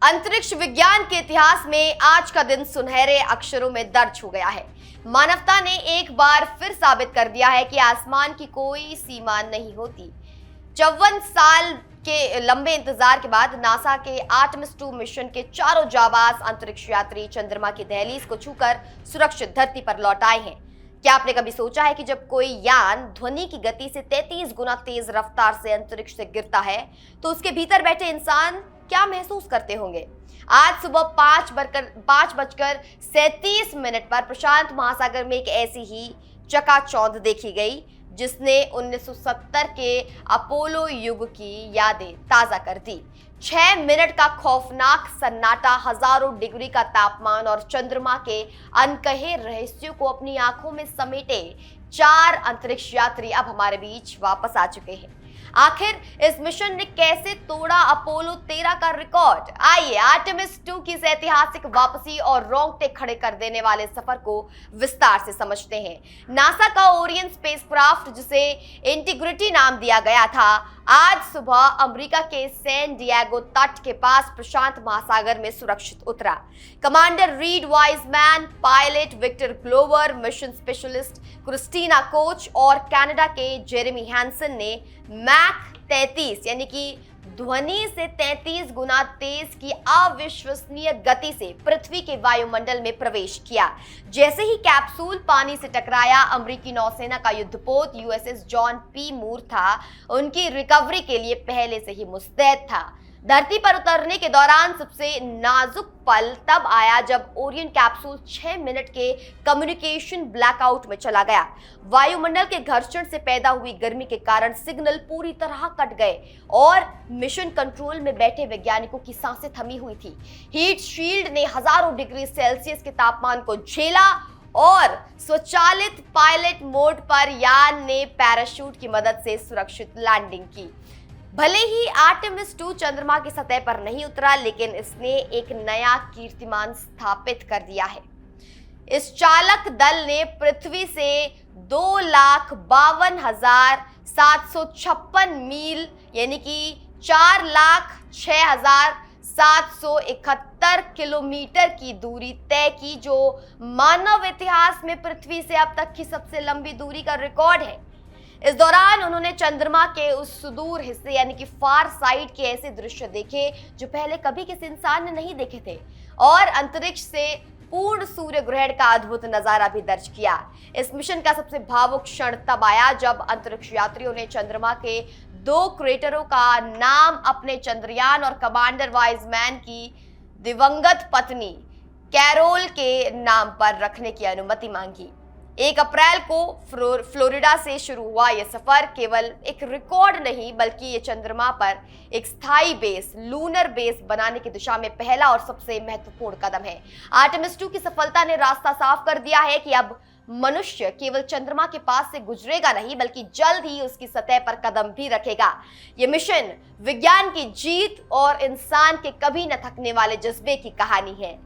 अंतरिक्ष विज्ञान के इतिहास में आज का दिन सुनहरे अक्षरों में दर्ज हो गया है। मानवता ने एक बार फिर साबित कर दिया है कि आसमान की कोई सीमा नहीं होती। 54 साल के लंबे इंतजार के बाद नासा के आर्टेमिस 2 मिशन के चारों जाबाज अंतरिक्ष यात्री चंद्रमा की दहलीज को छूकर सुरक्षित धरती पर लौट आए हैं। क्या आपने कभी सोचा है कि जब कोई यान ध्वनि की गति से 33 गुना तेज रफ्तार से अंतरिक्ष से गिरता है तो उसके भीतर बैठे इंसान क्या महसूस करते होंगे? आज सुबह 5:37 पर प्रशांत महासागर में एक ऐसी ही चकाचौंध देखी गई जिसने 1970 के अपोलो युग की यादें ताजा कर दी। 6 मिनट का खौफनाक सन्नाटा, हजारों डिग्री का तापमान और चंद्रमा के अनकहे रहस्यों को अपनी आंखों में समेटे 4 अंतरिक्ष यात्री अब हमारे बीच वापस आ चुके हैं। आखिर इस मिशन ने कैसे तोड़ा अपोलो 13 का रिकॉर्ड? आइए आर्टेमिस 2 की इस ऐतिहासिक वापसी और रोंगटे खड़े कर देने वाले सफर को विस्तार से समझते हैं। नासा का ओरियन स्पेसक्राफ्ट, जिसे इंटीग्रिटी नाम दिया गया था, आज सुबह अमेरिका के सैन डिएगो तट के पास प्रशांत महासागर में सुरक्षित उतरा। Commander Reid Wiseman, pilot Victor Glover, mission specialist Christina Koch और कनाडा के जेरेमी हैंसन ने मैक 33 यानी कि ध्वनि से 33 गुना तेज की अविश्वसनीय गति से पृथ्वी के वायुमंडल में प्रवेश किया। जैसे ही कैप्सूल पानी से टकराया, अमेरिकी नौसेना का युद्धपोत यूएसएस जॉन पी मूर था उनकी रिकवरी के लिए पहले से ही मुस्तैद था। धरती पर उतरने के दौरान सबसे नाजुक पल तब आया जब ओरियन कैप्सूल 6 मिनट के कम्युनिकेशन ब्लैकआउट में चला गया। वायुमंडल के घर्षण से पैदा हुई गर्मी के कारण सिग्नल पूरी तरह कट गए और मिशन कंट्रोल में बैठे वैज्ञानिकों की सांसें थमी हुई थी। हीट शील्ड ने हजारों डिग्री सेल्सियस के तापमान को झेला और स्वचालित पायलट मोड पर यान ने पैराशूट की मदद से सुरक्षित लैंडिंग की। भले ही आर्टेमिस 2 चंद्रमा की सतह पर नहीं उतरा, लेकिन इसने एक नया कीर्तिमान स्थापित कर दिया है। इस चालक दल ने पृथ्वी से 2,52,756 मील यानी कि 4,06,771 किलोमीटर की दूरी तय की, जो मानव इतिहास में पृथ्वी से अब तक की सबसे लंबी दूरी का रिकॉर्ड है। इस दौरान उन्होंने चंद्रमा के उस सुदूर हिस्से यानी कि फार साइड के ऐसे दृश्य देखे जो पहले कभी किसी इंसान ने नहीं देखे थे, और अंतरिक्ष से पूर्ण सूर्य ग्रहण का अद्भुत नजारा भी दर्ज किया। इस मिशन का सबसे भावुक क्षण तब आया जब अंतरिक्ष यात्रियों ने चंद्रमा के 2 क्रेटरों का नाम अपने चंद्रयान और कमांडर वाइजमैन की दिवंगत पत्नी कैरोल के नाम पर रखने की अनुमति मांगी। 1 अप्रैल को फ्लोरिडा से शुरू हुआ यह सफर केवल एक रिकॉर्ड नहीं, बल्कि ये चंद्रमा पर एक स्थायी बेस, लूनर बेस बनाने की दिशा में पहला और सबसे महत्वपूर्ण कदम है। आर्टेमिस 2 की सफलता ने रास्ता साफ कर दिया है कि अब मनुष्य केवल चंद्रमा के पास से गुजरेगा नहीं, बल्कि जल्द ही उसकी सतह पर कदम भी रखेगा। यह मिशन विज्ञान की जीत और इंसान के कभी न थकने वाले जज्बे की कहानी है।